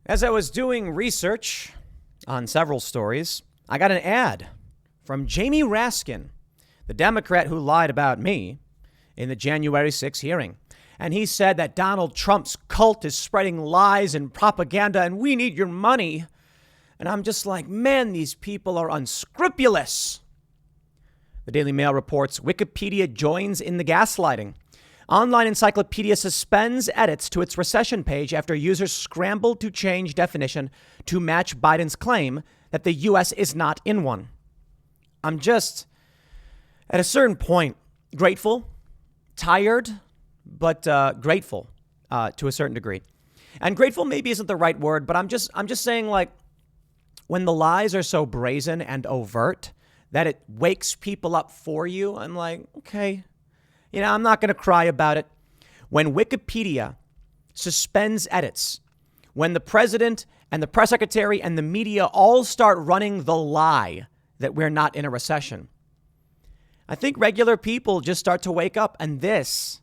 As I was doing research on several stories, I got an ad from Jamie Raskin, the Democrat who lied about me in the January 6th hearing. And he said that Donald Trump's cult is spreading lies and propaganda and we need your money. And I'm just like, man, these people are unscrupulous. The Daily Mail reports Wikipedia joins in the gaslighting. Online encyclopedia suspends edits to its recession page after users scrambled to change definition to match Biden's claim that the U.S. is not in one. I'm just, at a certain point, grateful, tired, but grateful to a certain degree. And grateful maybe isn't the right word, but I'm just saying, like, when the lies are so brazen and overt that it wakes people up for you, I'm like, okay. You know, I'm not going to cry about it. When Wikipedia suspends edits, when the president and the press secretary and the media all start running the lie that we're not in a recession, I think regular people just start to wake up. And this,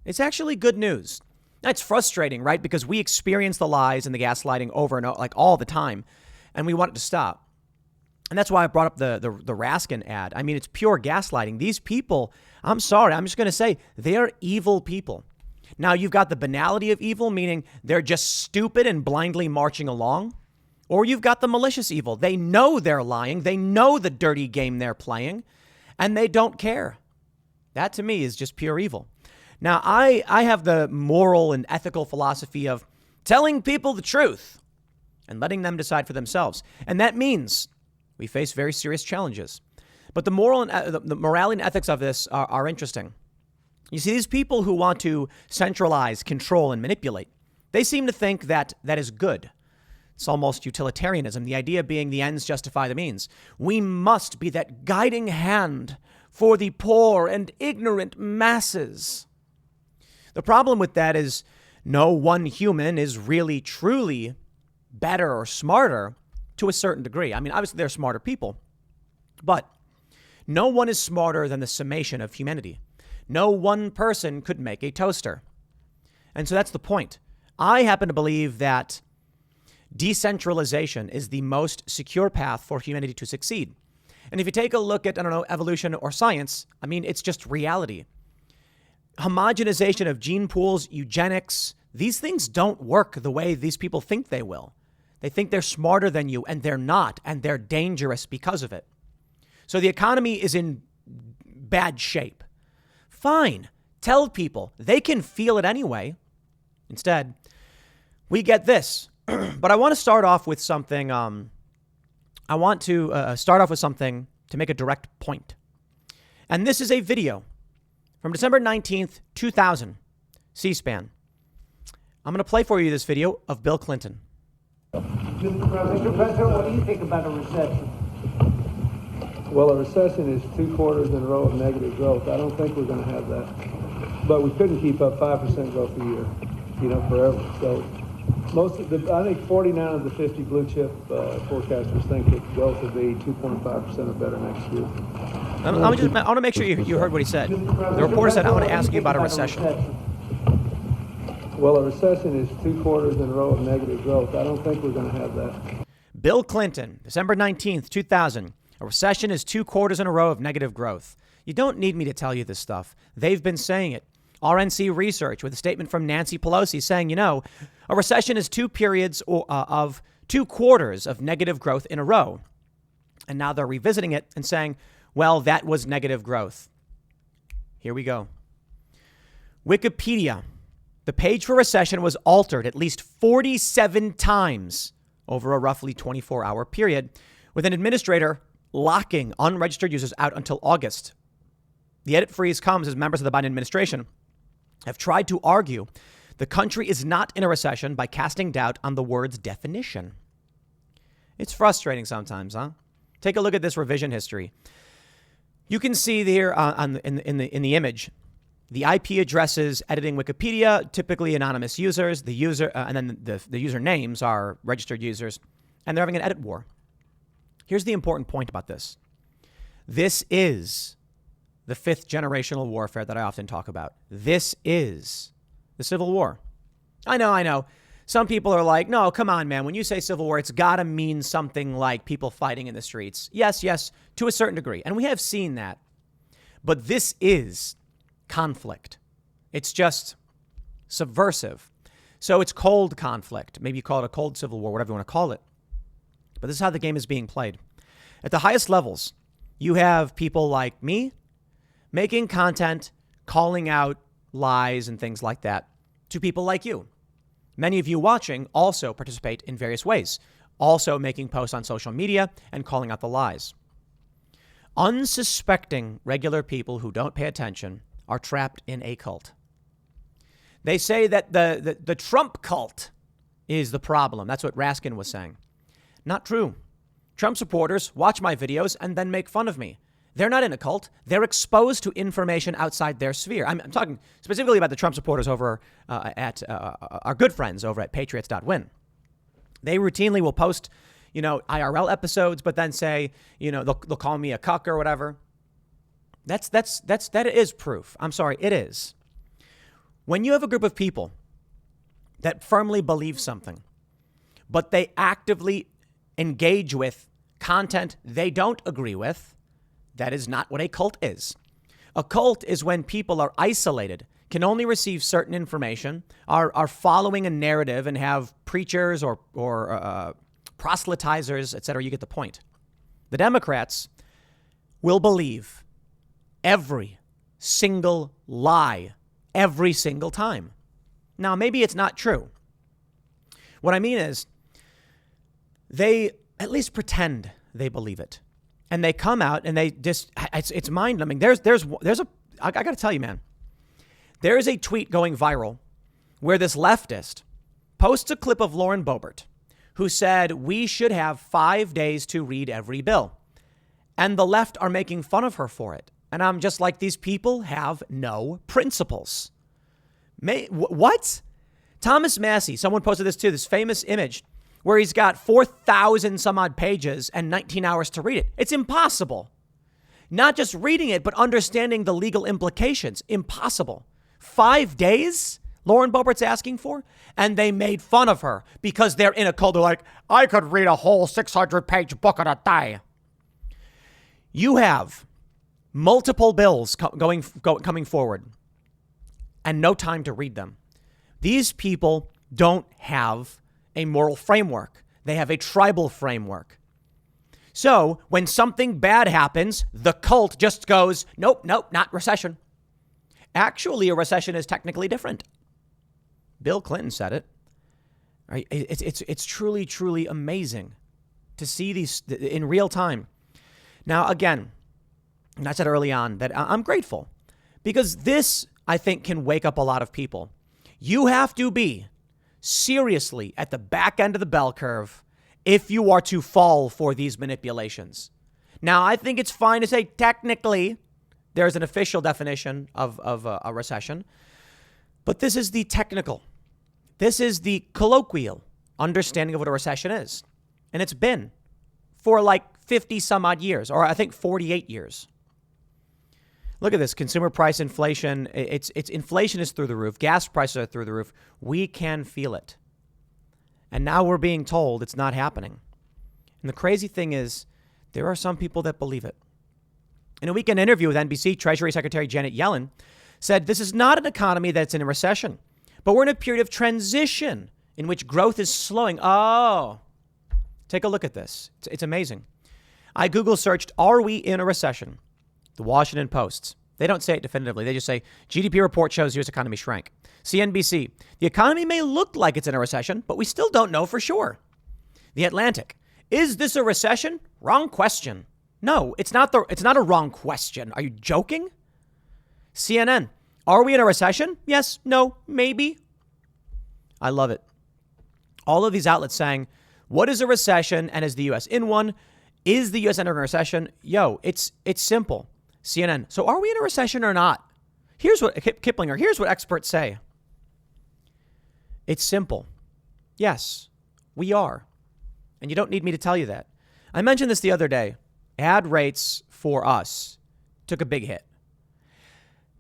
it's actually good news. It's frustrating, right? Because we experience the lies and the gaslighting over and over, like all the time, and we want it to stop. And that's why I brought up the Raskin ad. I mean, it's pure gaslighting. These people, I'm sorry, I'm just going to say they're evil people. Now, you've got the banality of evil, meaning they're just stupid and blindly marching along. Or you've got the malicious evil. They know they're lying. They know the dirty game they're playing, and they don't care. That, to me, is just pure evil. Now, I have the moral and ethical philosophy of telling people the truth and letting them decide for themselves. And that means we face very serious challenges. But the morality and ethics of this are interesting. You see, these people who want to centralize, control, and manipulate, they seem to think that that is good. It's almost utilitarianism, the idea being the ends justify the means. We must be that guiding hand for the poor and ignorant masses. The problem with that is no one human is really, truly better or smarter to a certain degree. I mean, obviously, they're smarter people, but no one is smarter than the summation of humanity. No one person could make a toaster. And so that's the point. I happen to believe that decentralization is the most secure path for humanity to succeed. And if you take a look at, evolution or science, I mean, it's just reality. Homogenization of gene pools, eugenics, these things don't work the way these people think they will. They think they're smarter than you, and they're not, and they're dangerous because of it. So the economy is in bad shape. Fine. Tell people. They can feel it anyway. Instead, we get this. But I want to start off with something. To make a direct point. And this is a video from December 19th, 2000, C-SPAN. I'm going to play for you this video of Bill Clinton. Mr. President, what do you think about a recession? Well, a recession is 2 quarters in a row of negative growth. I don't think we're going to have that. But we couldn't keep up 5% growth a year, forever. So I think 49 of the 50 blue chip forecasters think that growth will be 2.5% or better next year. I want to make sure you heard what he said. The reporter said, I want to ask you about a recession. Well, a recession is 2 quarters in a row of negative growth. I don't think we're going to have that. Bill Clinton, December 19th, 2000. A recession is 2 quarters in a row of negative growth. You don't need me to tell you this stuff. They've been saying it. RNC Research with a statement from Nancy Pelosi saying, a recession is 2 periods of 2 quarters of negative growth in a row. And now they're revisiting it and saying, well, that was negative growth. Here we go. Wikipedia. The page for recession was altered at least 47 times over a roughly 24-hour period, with an administrator locking unregistered users out until August. The edit freeze comes as members of the Biden administration have tried to argue the country is not in a recession by casting doubt on the word's definition. It's frustrating sometimes, huh? Take a look at this revision history. You can see here in the image the IP addresses editing Wikipedia, typically anonymous users. The user and then the user names are registered users, and they're having an edit war. Here's the important point about this. This is the 5th generational warfare that I often talk about. This is the Civil War. I know. Some people are like, no, come on, man. When you say civil war, it's got to mean something like people fighting in the streets. Yes, to a certain degree. And we have seen that. But this is conflict. It's just subversive. So it's cold conflict. Maybe you call it a cold civil war, whatever you want to call it. But this is how the game is being played. At the highest levels, you have people like me making content, calling out lies and things like that to people like you. Many of you watching also participate in various ways, also making posts on social media and calling out the lies. Unsuspecting regular people who don't pay attention are trapped in a cult. They say that the Trump cult is the problem. That's what Raskin was saying. Not true. Trump supporters watch my videos and then make fun of me. They're not in a cult. They're exposed to information outside their sphere. I'm talking specifically about the Trump supporters over at our good friends over at patriots.win. They routinely will post, IRL episodes, but then say, they'll call me a cuck or whatever. That is proof. I'm sorry, it is. When you have a group of people that firmly believe something, but they actively engage with content they don't agree with, that is not what a cult is. A cult is when people are isolated, can only receive certain information, are following a narrative and have preachers or proselytizers, etc. You get the point. The Democrats will believe every single lie every single time. Now, maybe it's not true. What I mean is they at least pretend they believe it. And they come out and they just, it's mind-numbing. I got to tell you, man, there is a tweet going viral where this leftist posts a clip of Lauren Boebert, who said we should have 5 days to read every bill. And the left are making fun of her for it. And I'm just like, these people have no principles. What? Thomas Massey, someone posted this too, this famous image where he's got 4,000 some odd pages and 19 hours to read it. It's impossible. Not just reading it, but understanding the legal implications. Impossible. 5 days? Lauren Boebert's asking for? And they made fun of her because they're in a cult. They're like, I could read a whole 600-page book in a day. You have multiple bills coming forward and no time to read them. These people don't have a moral framework. They have a tribal framework. So when something bad happens, the cult just goes, nope, not recession. Actually, a recession is technically different. Bill Clinton said it. Right? It's truly, truly amazing to see these in real time. Now, again, and I said early on that I'm grateful because this, I think, can wake up a lot of people. You have to be seriously at the back end of the bell curve if you are to fall for these manipulations. Now, I think it's fine to say technically there's an official definition of a recession, but this is the technical. This is the colloquial understanding of what a recession is. And it's been for like 50 some odd years, or I think 48 years. Look at this consumer price inflation. It's inflation is through the roof. Gas prices are through the roof. We can feel it. And now we're being told it's not happening. And the crazy thing is there are some people that believe it. In a weekend interview with NBC, Treasury Secretary Janet Yellen said this is not an economy that's in a recession, but we're in a period of transition in which growth is slowing. Oh, take a look at this. It's amazing. I Google searched, are we in a recession? The Washington Post. They don't say it definitively. They just say GDP report shows U.S. economy shrank. CNBC. The economy may look like it's in a recession, but we still don't know for sure. The Atlantic. Is this a recession? Wrong question. No, it's not a wrong question. Are you joking? CNN. Are we in a recession? Yes, no, maybe. I love it. All of these outlets saying, what is a recession and is the U.S. in one? Is the U.S. entering a recession? Yo, it's simple. CNN. So are we in a recession or not? Here's what Kiplinger, here's what experts say. It's simple. Yes, we are. And you don't need me to tell you that. I mentioned this the other day. Ad rates for us took a big hit.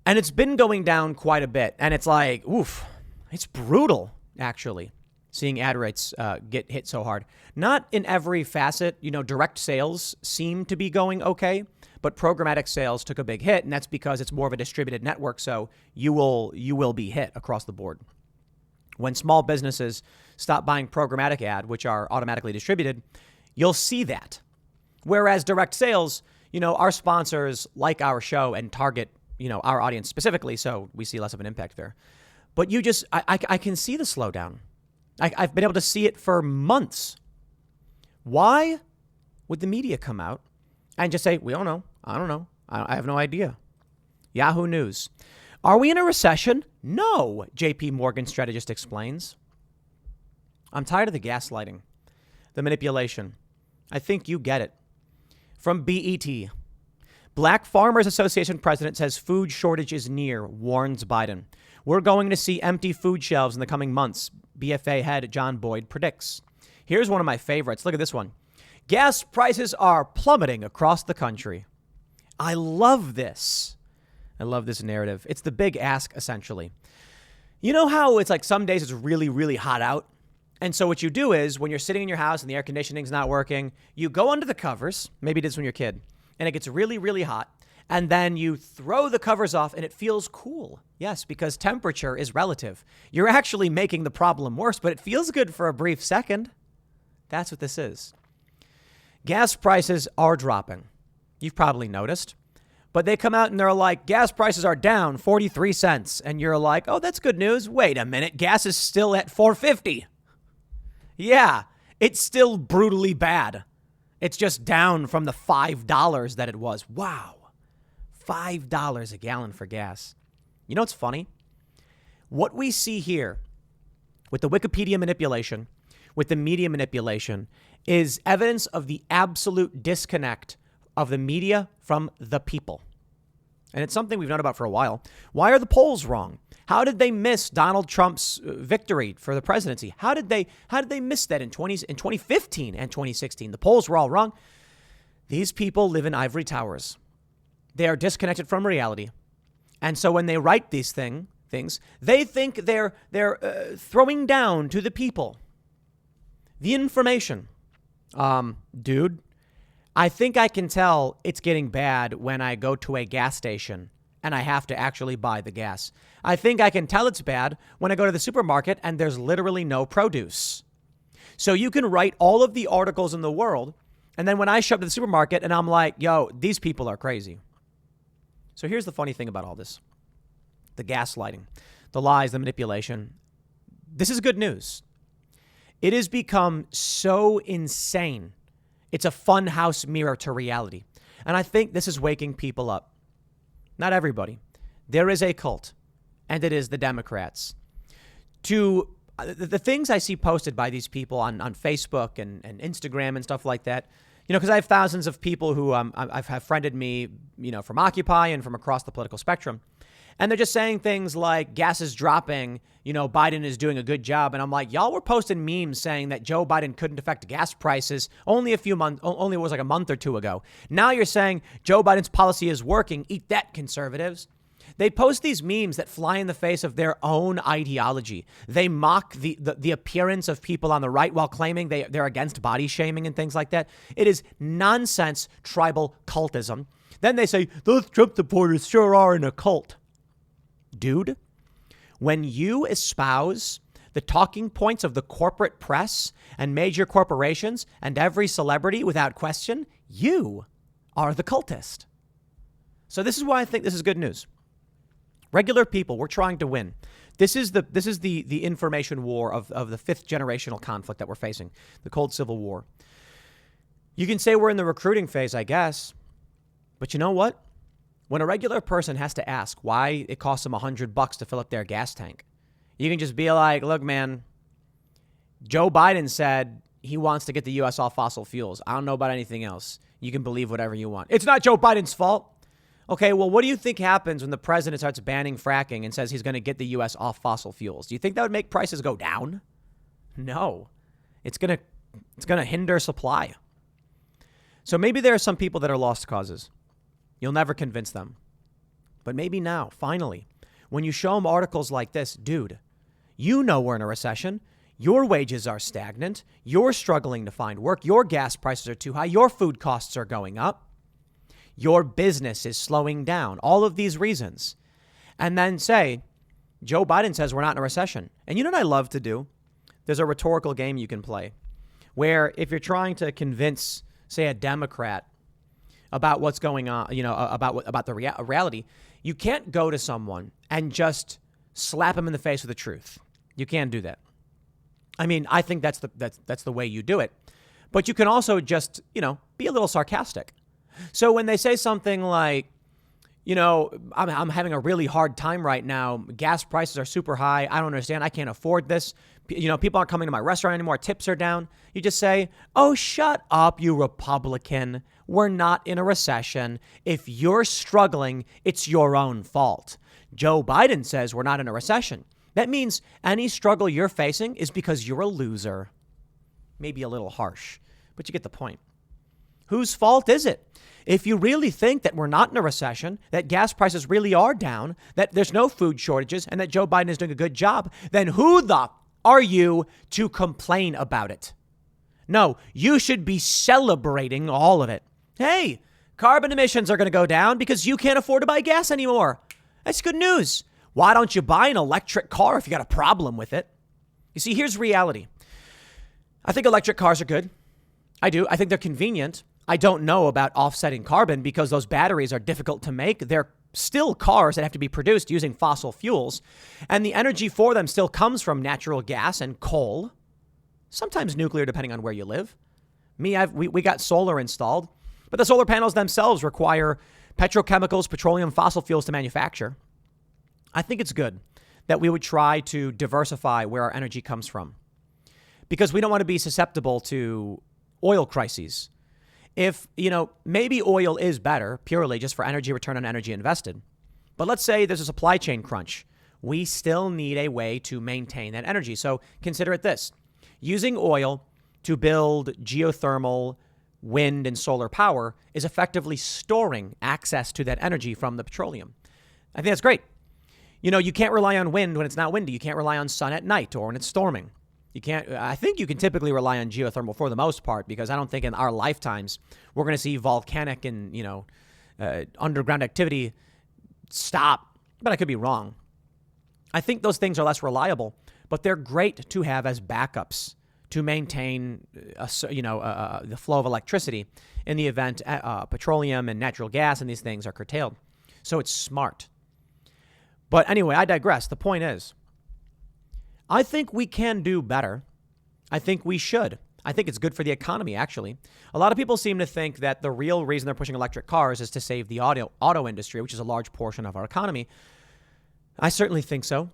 And it's been going down quite a bit. And it's like, oof, it's brutal, actually. seeing ad rates get hit so hard. Not in every facet. Direct sales seem to be going okay, but programmatic sales took a big hit, and that's because it's more of a distributed network, so you will be hit across the board. When small businesses stop buying programmatic ad, which are automatically distributed, you'll see that. Whereas direct sales, our sponsors like our show and target, our audience specifically, so we see less of an impact there. But I can see the slowdown. I've been able to see it for months. Why would the media come out and just say, we don't know, I don't know, I have no idea? Yahoo News. Are we in a recession? No, JP Morgan strategist explains. I'm tired of the gaslighting, the manipulation. I think you get it. From BET. Black Farmers Association president says food shortage is near, warns Biden. We're going to see empty food shelves in the coming months, BFA head John Boyd predicts. Here's one of my favorites. Look at this one. Gas prices are plummeting across the country. I love this. I love this narrative. It's the big ask, essentially. You know how it's like some days it's really, really hot out? And so what you do is when you're sitting in your house and the air conditioning's not working, you go under the covers. Maybe it is when you're a kid. And it gets really, really hot. And then you throw the covers off and it feels cool. Yes, because temperature is relative. You're actually making the problem worse, but it feels good for a brief second. That's what this is. Gas prices are dropping. You've probably noticed. But they come out and they're like, gas prices are down 43 cents. And you're like, oh, that's good news. Wait a minute. Gas is still at $4.50. Yeah, it's still brutally bad. It's just down from the $5 that it was. Wow. $5 a gallon for gas. You know what's funny? What we see here with the Wikipedia manipulation, with the media manipulation, is evidence of the absolute disconnect of the media from the people. And it's something we've known about for a while. Why are the polls wrong? How did they miss Donald Trump's victory for the presidency? How did they miss that in 2015 and 2016? The polls were all wrong. These people live in ivory towers. They are disconnected from reality. And so when they write these things, they think they're throwing down to the people the information. Dude, I think I can tell it's getting bad when I go to a gas station and I have to actually buy the gas. I think I can tell it's bad when I go to the supermarket and there's literally no produce. So you can write all of the articles in the world, and then when I show up to the supermarket and I'm like, yo, these people are crazy. So here's the funny thing about all this. The gaslighting, the lies, the manipulation. This is good news. It has become so insane. It's a funhouse mirror to reality. And I think this is waking people up. Not everybody. There is a cult, and it is the Democrats. To the things I see posted by these people on Facebook and Instagram and stuff like that, because I have thousands of people who have friended me, from Occupy and from across the political spectrum. And they're just saying things like gas is dropping, Biden is doing a good job. And I'm like, y'all were posting memes saying that Joe Biden couldn't affect gas prices only it was like a month or two ago. Now you're saying Joe Biden's policy is working. Eat that, conservatives. They post these memes that fly in the face of their own ideology. They mock the appearance of people on the right while claiming they're against body shaming and things like that. It is nonsense tribal cultism. Then they say, those Trump supporters sure are in a cult. Dude, when you espouse the talking points of the corporate press and major corporations and every celebrity without question, you are the cultist. So this is why I think this is good news. Regular people, we're trying to win. This is the information war of the fifth generational conflict that we're facing, the Cold Civil War. You can say we're in the recruiting phase, I guess. But you know what? When a regular person has to ask why it costs them $100 to fill up their gas tank, you can just be like, look, man, Joe Biden said he wants to get the U.S. off fossil fuels. I don't know about anything else. You can believe whatever you want. It's not Joe Biden's fault. Okay, well, what do you think happens when the president starts banning fracking and says he's going to get the U.S. off fossil fuels? Do you think that would make prices go down? No. It's going to hinder supply. So maybe there are some people that are lost causes. You'll never convince them. But maybe now, finally, when you show them articles like this, dude, we're in a recession. Your wages are stagnant. You're struggling to find work. Your gas prices are too high. Your food costs are going up. Your business is slowing down. All of these reasons. And then say, Joe Biden says we're not in a recession. And you know what I love to do? There's a rhetorical game you can play where if you're trying to convince, say, a Democrat about what's going on, about the reality, you can't go to someone and just slap them in the face with the truth. You can't do that. I mean, I think that's the way you do it. But you can also just, be a little sarcastic. So when they say something like, I'm having a really hard time right now. Gas prices are super high. I don't understand. I can't afford this. People aren't coming to my restaurant anymore. Tips are down. You just say, oh, shut up, you Republican. We're not in a recession. If you're struggling, it's your own fault. Joe Biden says we're not in a recession. That means any struggle you're facing is because you're a loser. Maybe a little harsh, but you get the point. Whose fault is it? If you really think that we're not in a recession, that gas prices really are down, that there's no food shortages, and that Joe Biden is doing a good job, then who the are you to complain about it? No, you should be celebrating all of it. Hey, carbon emissions are going to go down because you can't afford to buy gas anymore. That's good news. Why don't you buy an electric car if you got a problem with it? You see, here's reality. I think electric cars are good. I do. I think they're convenient. I don't know about offsetting carbon because those batteries are difficult to make. They're still cars that have to be produced using fossil fuels. And the energy for them still comes from natural gas and coal, sometimes nuclear, depending on where you live. We got solar installed, but the solar panels themselves require petrochemicals, petroleum, fossil fuels to manufacture. I think it's good that we would try to diversify where our energy comes from because we don't want to be susceptible to oil crises. If, maybe oil is better purely just for energy return on energy invested. But let's say there's a supply chain crunch. We still need a way to maintain that energy. So consider it this. Using oil to build geothermal, wind, and solar power is effectively storing access to that energy from the petroleum. I think that's great. You can't rely on wind when it's not windy. You can't rely on sun at night or when it's storming. I think you can typically rely on geothermal for the most part because I don't think in our lifetimes we're going to see volcanic and, underground activity stop. But I could be wrong. I think those things are less reliable, but they're great to have as backups to maintain, the flow of electricity in the event petroleum and natural gas and these things are curtailed. So it's smart. But anyway, I digress. The point is, I think we can do better. I think we should. I think it's good for the economy, actually. A lot of people seem to think that the real reason they're pushing electric cars is to save the auto industry, which is a large portion of our economy. I certainly think so.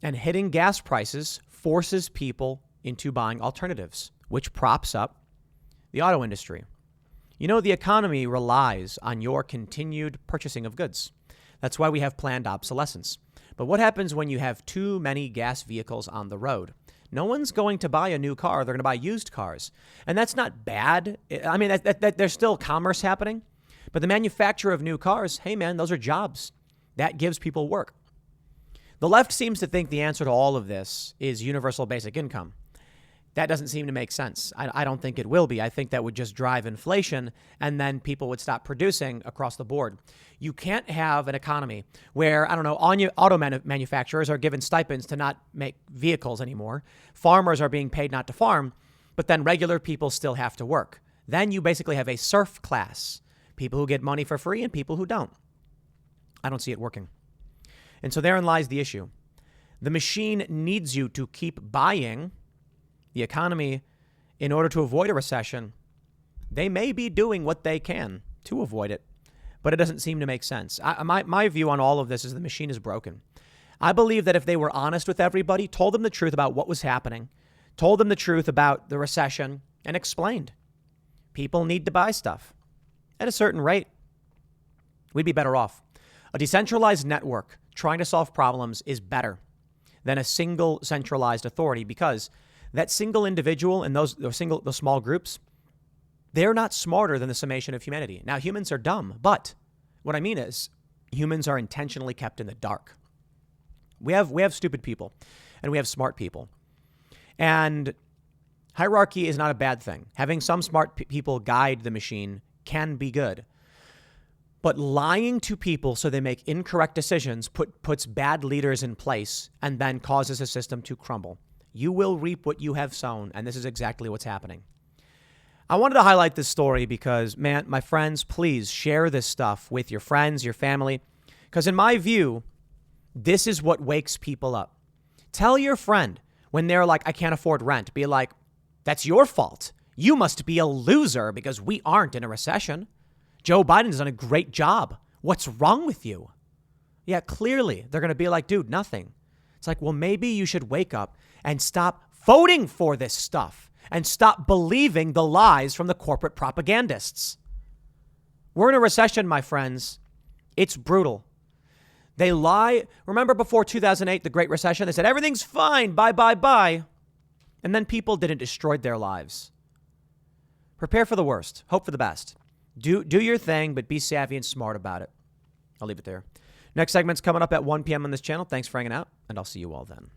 And hitting gas prices forces people into buying alternatives, which props up the auto industry. The economy relies on your continued purchasing of goods. That's why we have planned obsolescence. But what happens when you have too many gas vehicles on the road? No one's going to buy a new car. They're going to buy used cars. And that's not bad. I mean, there's still commerce happening. But the manufacture of new cars, hey, man, those are jobs. That gives people work. The left seems to think the answer to all of this is universal basic income. That doesn't seem to make sense. I don't think it will be. I think that would just drive inflation and then people would stop producing across the board. You can't have an economy where, auto manufacturers are given stipends to not make vehicles anymore. Farmers are being paid not to farm, but then regular people still have to work. Then you basically have a serf class, people who get money for free and people who don't. I don't see it working. And so therein lies the issue. The machine needs you to keep buying. The economy, in order to avoid a recession, they may be doing what they can to avoid it, but it doesn't seem to make sense. My view on all of this is the machine is broken. I believe that if they were honest with everybody, told them the truth about what was happening, told them the truth about the recession, and explained, people need to buy stuff at a certain rate, we'd be better off. A decentralized network trying to solve problems is better than a single centralized authority because that single individual and those small groups, they're not smarter than the summation of humanity. Now, humans are dumb, but what I mean is humans are intentionally kept in the dark. We have stupid people and we have smart people. And hierarchy is not a bad thing. Having some smart people guide the machine can be good. But lying to people so they make incorrect decisions puts bad leaders in place and then causes a system to crumble. You will reap what you have sown, and this is exactly what's happening. I wanted to highlight this story because, man, my friends, please share this stuff with your friends, your family, because in my view, this is what wakes people up. Tell your friend when they're like, I can't afford rent. Be like, that's your fault. You must be a loser because we aren't in a recession. Joe Biden's done a great job. What's wrong with you? Yeah, clearly they're going to be like, dude, nothing. It's like, well, maybe you should wake up and stop voting for this stuff and stop believing the lies from the corporate propagandists. We're in a recession, my friends. It's brutal. They lie. Remember before 2008, the Great Recession, they said, everything's fine. Bye, bye, bye. And then people didn't destroy their lives. Prepare for the worst. Hope for the best. Do your thing, but be savvy and smart about it. I'll leave it there. Next segment's coming up at 1 p.m. on this channel. Thanks for hanging out, and I'll see you all then.